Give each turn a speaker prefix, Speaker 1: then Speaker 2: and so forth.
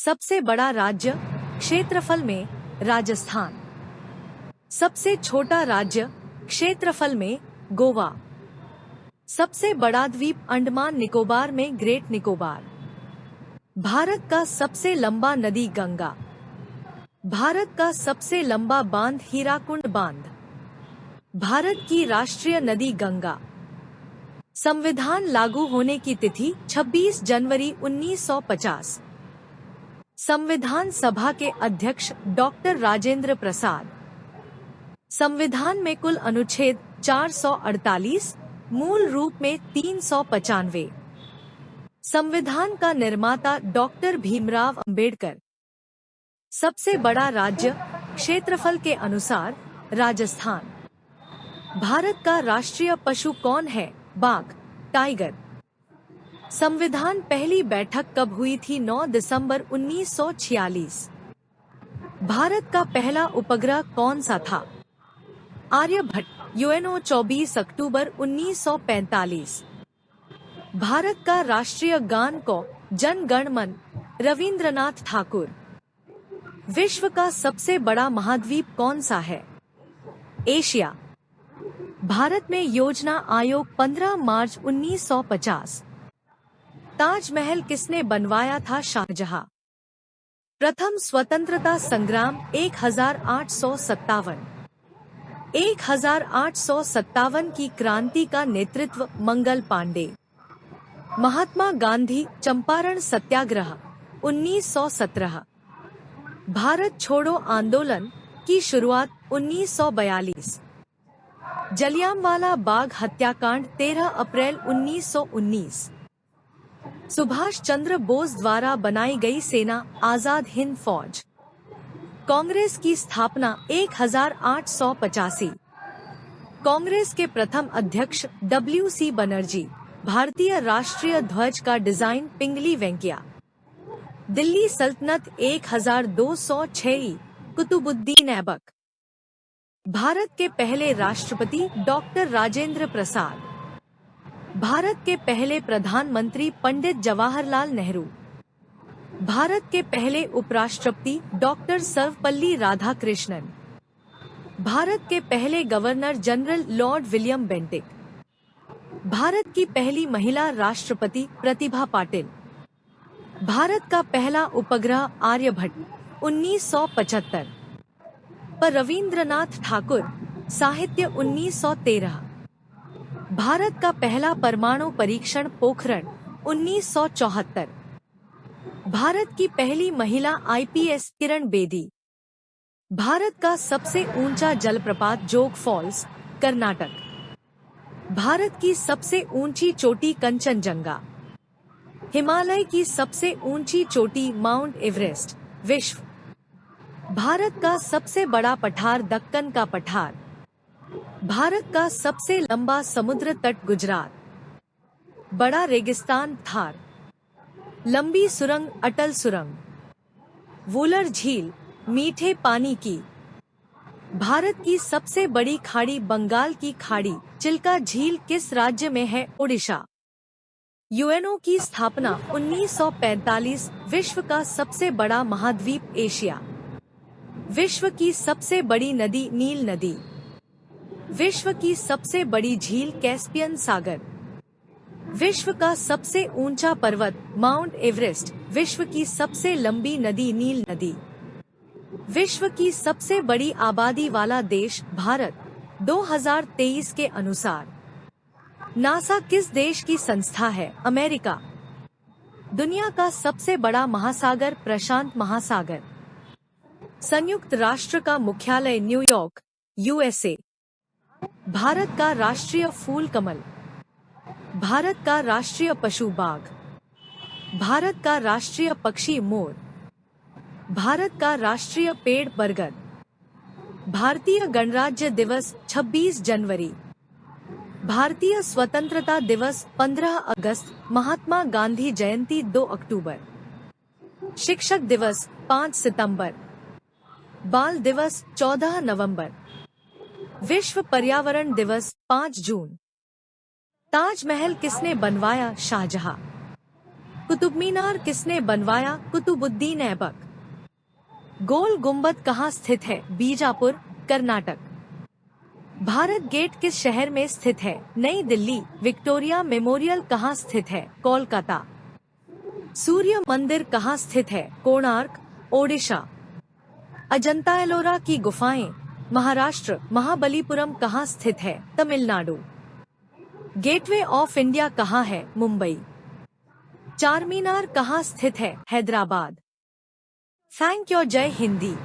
Speaker 1: सबसे बड़ा राज्य क्षेत्रफल में राजस्थान। सबसे छोटा राज्य क्षेत्रफल में गोवा। सबसे बड़ा द्वीप अंडमान निकोबार में ग्रेट निकोबार। भारत का सबसे लंबा नदी गंगा। भारत का सबसे लंबा बांध हीराकुंड बांध। भारत की राष्ट्रीय नदी गंगा। संविधान लागू होने की तिथि 26 जनवरी 1950। संविधान सभा के अध्यक्ष डॉक्टर राजेंद्र प्रसाद। संविधान में कुल अनुच्छेद 448, मूल रूप में 395। संविधान का निर्माता डॉक्टर भीमराव अंबेडकर। सबसे बड़ा राज्य क्षेत्रफल के अनुसार राजस्थान। भारत का राष्ट्रीय पशु कौन है? बाघ, टाइगर। संविधान पहली बैठक कब हुई थी? 9 दिसंबर 1946। भारत का पहला उपग्रह कौन सा था? आर्यभट्ट। यूएनओ 24 अक्टूबर 1945। भारत का राष्ट्रीय गान को जन गण मन रविंद्रनाथ ठाकुर। विश्व का सबसे बड़ा महाद्वीप कौन सा है? एशिया। भारत में योजना आयोग 15 मार्च 1950। ताजमहल किसने बनवाया था? शाहजहां। प्रथम स्वतंत्रता संग्राम 1857। 1857 की क्रांति का नेतृत्व मंगल पांडे। महात्मा गांधी चंपारण सत्याग्रह 1917। भारत छोड़ो आंदोलन की शुरुआत 1942। जलियांवाला बाग हत्याकांड 13 अप्रैल 1919। सुभाष चंद्र बोस द्वारा बनाई गई सेना आजाद हिंद फौज। कांग्रेस की स्थापना 1885। कांग्रेस के प्रथम अध्यक्ष WC बनर्जी। भारतीय राष्ट्रीय ध्वज का डिजाइन पिंगली वेंकैया। दिल्ली सल्तनत 1206 कुतुबुद्दीन ऐबक। भारत के पहले राष्ट्रपति डॉक्टर राजेंद्र प्रसाद। भारत के पहले प्रधानमंत्री पंडित जवाहरलाल नेहरू। भारत के पहले उपराष्ट्रपति डॉक्टर सर्वपल्ली राधाकृष्णन। भारत के पहले governor general Lord William Bentinck. Bharat की पहली महिला राष्ट्रपति प्रतिभा पाटिल। भारत का पहला उपग्रह आर्यभट्ट 1975 पर रविंद्रनाथ ठाकुर। साहित्य 1913। भारत का पहला परमाणु परीक्षण पोखरण 1974। भारत की पहली महिला IPS किरण बेदी। भारत का सबसे ऊंचा जलप्रपात जोग फॉल्स, कर्नाटक। भारत की सबसे ऊंची चोटी कंचनजंगा। हिमालय की सबसे ऊंची चोटी माउंट एवरेस्ट, विश्व। भारत का सबसे बड़ा पठार दक्कन का पठार। भारत का सबसे लंबा समुद्र तट गुजरात। बड़ा रेगिस्तान थार। लंबी सुरंग अटल सुरंग। वूलर झील मीठे पानी की। भारत की सबसे बड़ी खाड़ी बंगाल की खाड़ी। चिल्का झील किस राज्य में है? ओडिशा। यूएनओ की स्थापना 1945। विश्व का सबसे बड़ा महाद्वीप एशिया। विश्व की सबसे बड़ी नदी नील नदी। विश्व की सबसे बड़ी झील कैस्पियन सागर। विश्व का सबसे ऊंचा पर्वत माउंट एवरेस्ट। विश्व की सबसे लंबी नदी नील नदी। विश्व की सबसे बड़ी आबादी वाला देश भारत 2023 के अनुसार। नासा किस देश की संस्था है? अमेरिका। दुनिया का सबसे बड़ा महासागर प्रशांत महासागर। संयुक्त राष्ट्र का मुख्यालय न्यूयॉर्क, USA। भारत का राष्ट्रीय फूल कमल। भारत का राष्ट्रीय पशु बाघ। भारत का राष्ट्रीय पक्षी मोर। भारत का राष्ट्रीय पेड़ बरगद। भारतीय गणराज्य दिवस 26 जनवरी। भारतीय स्वतंत्रता दिवस 15 अगस्त। महात्मा गांधी जयंती 2 अक्टूबर। शिक्षक दिवस 5 सितंबर। बाल दिवस 14 नवंबर। विश्व पर्यावरण दिवस 5 जून। ताजमहल किसने बनवाया? शाहजहां। कुतुब मीनार किसने बनवाया? कुतुबुद्दीन ऐबक। गोल गुम्बद कहाँ स्थित है? बीजापुर, कर्नाटक। भारत गेट किस शहर में स्थित है? नई दिल्ली। विक्टोरिया मेमोरियल कहाँ स्थित है? कोलकाता। सूर्य मंदिर कहाँ स्थित है? कोणार्क, ओडिशा। अजंता एलोरा की गुफाएं महाराष्ट्र। महाबलीपुरम कहाँ स्थित है? तमिलनाडु। गेटवे ऑफ इंडिया कहाँ है? मुंबई। चारमीनार कहाँ स्थित है? हैदराबाद। Thank you. जय हिंदी।